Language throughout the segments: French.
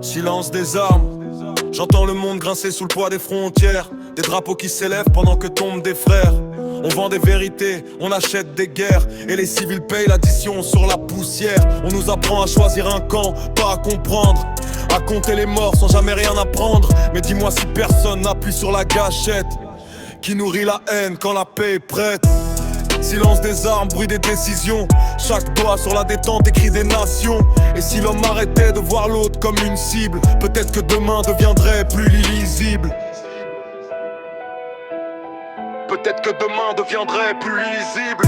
Silence des armes. J'entends le monde grincer sous le poids des frontières. Des drapeaux qui s'élèvent pendant que tombent des frères. On vend des vérités, on achète des guerres. Et les civils payent l'addition sur la poussière. On nous apprend à choisir un camp, pas à comprendre. À compter les morts sans jamais rien apprendre. Mais dis-moi si personne n'appuie sur la gâchette qui nourrit la haine quand la paix est prête. Silence des armes, bruit des décisions. Chaque doigt sur la détente écrit des nations. Et si l'homme arrêtait de voir l'autre comme une cible, peut-être que demain deviendrait plus illisible. Peut-être que demain deviendrait plus lisible.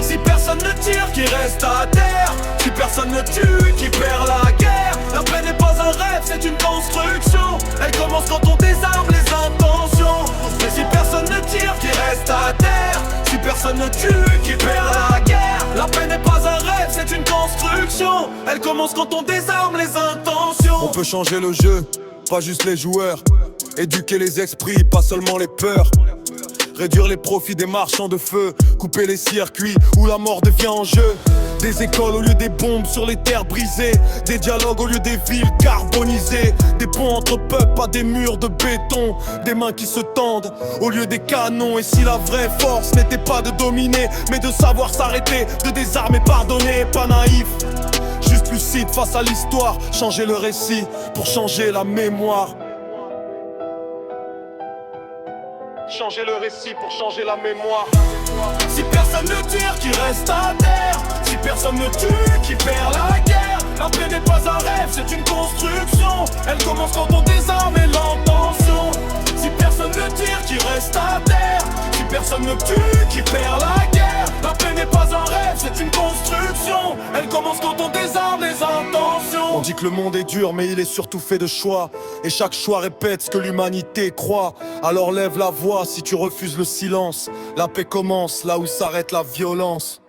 Si personne ne tire, qui reste à terre. Si personne ne tue, qui perd la guerre. La paix n'est pas un rêve, c'est une construction. Elle commence quand on désarme les intentions. Mais si personne ne tire, qui reste à terre. Si personne ne tue, qui perd la guerre. La paix n'est pas un rêve, c'est une construction. Elle commence quand on désarme les intentions. On peut changer le jeu, pas juste les joueurs. Éduquer les esprits, pas seulement les peurs. Réduire les profits des marchands de feu. Couper les circuits où la mort devient en jeu. Des écoles au lieu des bombes sur les terres brisées. Des dialogues au lieu des villes carbonisées. Des ponts entre peuples, pas des murs de béton. Des mains qui se tendent au lieu des canons. Et si la vraie force n'était pas de dominer, mais de savoir s'arrêter, de désarmer, pardonner, pas naïf, juste lucide face à l'histoire. Changer le récit pour changer la mémoire. Changer le récit pour changer la mémoire. Si personne ne tire, qui reste à terre. Si personne ne tue, qui perd la guerre. La paix n'est pas un rêve, c'est une construction. Elle commence quand on désarme l'intention. Si personne ne tire, qui reste à terre. Si personne ne tue, qui perd la guerre. La paix n'est pas un rêve, c'est une construction. Elle commence quand on désarme les intentions. On dit que le monde est dur, mais il est surtout fait de choix. Et chaque choix répète ce que l'humanité croit. Alors lève la voix si tu refuses le silence. La paix commence là où s'arrête la violence.